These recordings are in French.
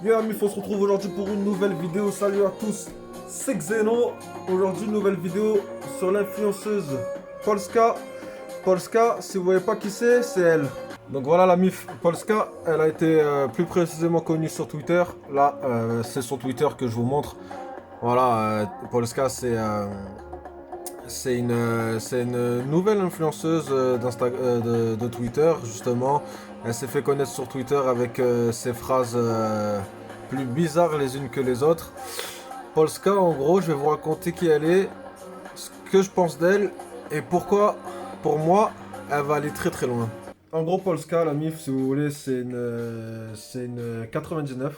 Yo amis, on se retrouve aujourd'hui pour une nouvelle vidéo. Salut à tous, c'est Xeno. Aujourd'hui, une nouvelle vidéo sur l'influenceuse Polska. Polska, si vous voyez pas qui c'est elle. Donc voilà la mif Polska, elle a été plus précisément connue sur Twitter. Là, c'est sur Twitter que je vous montre. Voilà, Polska, c'est une nouvelle influenceuse de Twitter, justement. Elle s'est fait connaître sur Twitter avec ses phrases plus bizarres les unes que les autres. Polska, en gros, je vais vous raconter qui elle est, ce que je pense d'elle et pourquoi, pour moi, elle va aller très très loin. En gros, Polska, la MIF, si vous voulez, c'est une 99.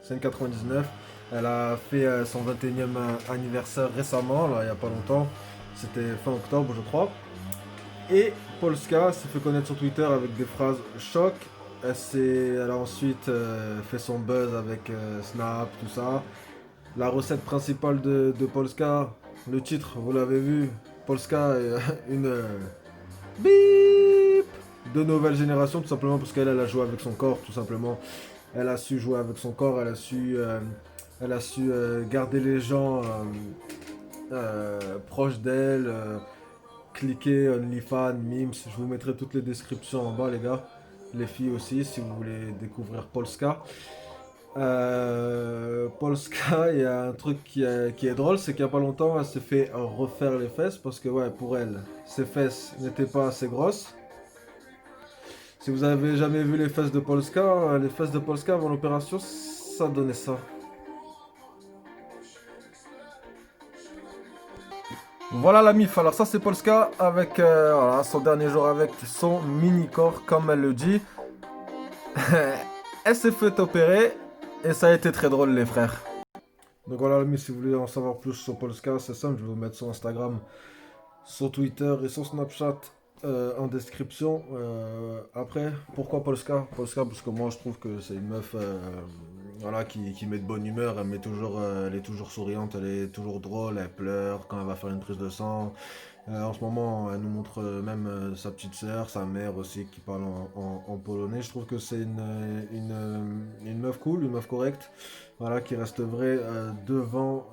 C'est une 99. Elle a fait son 21e anniversaire récemment, là, il n'y a pas longtemps. C'était fin octobre, je crois. Et Polska s'est fait connaître sur Twitter avec des phrases choc. Elle a ensuite fait son buzz avec Snap, tout ça. La recette principale de Polska, le titre, vous l'avez vu. Polska est une bip de nouvelle génération, tout simplement parce qu'elle a joué avec son corps, tout simplement. Elle a su jouer avec son corps, elle a su garder les gens proches d'elle. Cliquez OnlyFans, Memes, je vous mettrai toutes les descriptions en bas les gars. Les filles aussi si vous voulez découvrir Polska. Polska, il y a un truc qui est drôle, c'est qu'il n'y a pas longtemps, elle s'est fait refaire les fesses parce que ouais, pour elle, ses fesses n'étaient pas assez grosses. Si vous avez jamais vu les fesses de Polska avant l'opération, ça donnait ça. Voilà la mif, alors ça c'est Polska avec voilà, son dernier jour avec son mini corps comme elle le dit. Elle s'est fait opérer et ça a été très drôle les frères. Donc voilà la mif, si vous voulez en savoir plus sur Polska, c'est simple, je vais vous mettre son Instagram, son Twitter et son Snapchat en description. Après, pourquoi Polska? Polska parce que moi je trouve que c'est une meuf voilà, qui met de bonne humeur, elle est toujours souriante, elle est toujours drôle, elle pleure quand elle va faire une prise de sang. En ce moment, elle nous montre même sa petite sœur, sa mère aussi qui parle en polonais. Je trouve que c'est une meuf cool, une meuf correcte, voilà, qui reste vraie devant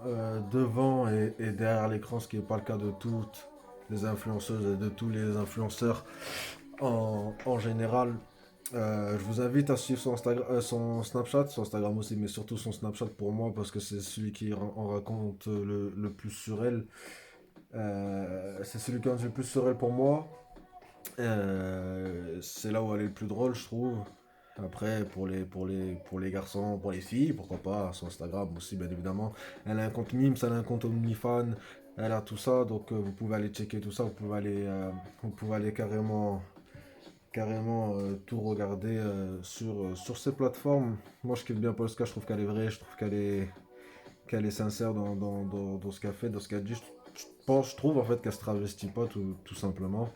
et derrière l'écran, ce qui n'est pas le cas de toutes les influenceuses et de tous les influenceurs en général. Je vous invite à suivre son Snapchat, son Instagram aussi, mais surtout son Snapchat pour moi parce que c'est celui qui en raconte le plus sur elle. C'est celui qui en dit le plus sur elle pour moi. C'est là où elle est le plus drôle, je trouve. Après, pour les garçons, pour les filles, pourquoi pas, son Instagram aussi, bien évidemment. Elle a un compte Mims, elle a un compte OnlyFans, elle a tout ça, donc vous pouvez aller checker tout ça, vous pouvez aller carrément tout regarder sur ces plateformes. Moi, je kiffe bien Polska, je trouve qu'elle est vraie, je trouve qu'elle est sincère dans ce qu'elle fait, dans ce qu'elle dit. Je trouve en fait qu'elle se travestit pas tout simplement.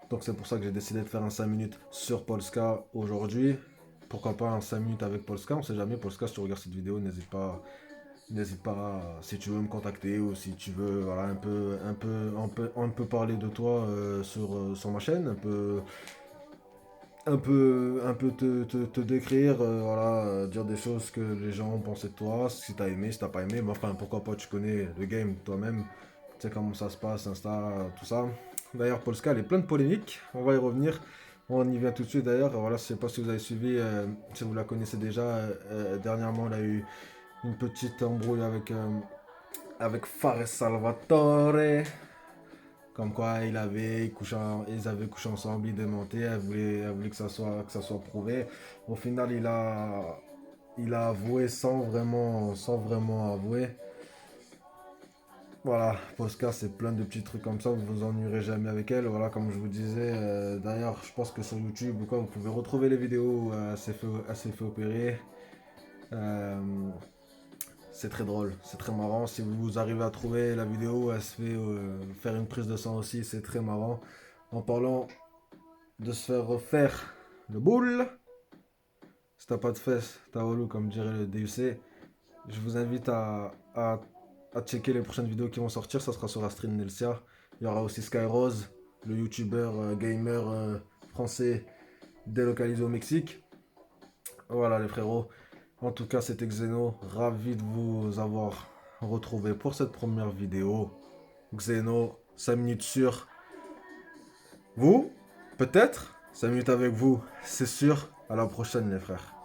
Donc c'est pour ça que j'ai décidé de faire un 5 minutes sur Polska aujourd'hui. Pourquoi pas un 5 minutes avec Polska, on sait jamais. Polska, si tu regardes cette vidéo, n'hésite pas si tu veux me contacter ou si tu veux voilà, un peu parler de toi sur ma chaîne, un peu te décrire, voilà, dire des choses que les gens ont pensé de toi, si t'as aimé, si t'as pas aimé, mais enfin pourquoi pas, tu connais le game toi-même, tu sais comment ça se passe, Insta, tout ça. D'ailleurs, Polska, elle est pleine de polémiques, on va y revenir, on y vient tout de suite d'ailleurs, voilà, je sais pas si vous avez suivi, si vous la connaissez déjà, dernièrement elle a eu une petite embrouille avec Fares Salvatore, comme quoi ils avaient couché ensemble, ils démentaient, elle voulait que ça soit prouvé. Au final, il a avoué sans vraiment avouer. Voilà, Posca, c'est plein de petits trucs comme ça, vous vous ennuierez jamais avec elle. Voilà, comme je vous disais, d'ailleurs, je pense que sur YouTube ou quoi, vous pouvez retrouver les vidéos où elle s'est fait opérer. Euh, c'est très drôle, c'est très marrant. Si vous arrivez à trouver la vidéo où elle se fait faire une prise de sang aussi, c'est très marrant. En parlant de se faire refaire le boule. Si t'as pas de fesses, t'as relou comme dirait le DUC. Je vous invite à checker les prochaines vidéos qui vont sortir. Ça sera sur Astrid Nelsia. Il y aura aussi Skyrose, le youtubeur gamer français délocalisé au Mexique. Voilà les frérots. En tout cas, c'était Xeno. Ravi de vous avoir retrouvé pour cette première vidéo. Xeno, 5 minutes sur vous, peut-être 5 minutes avec vous, c'est sûr. À la prochaine, les frères.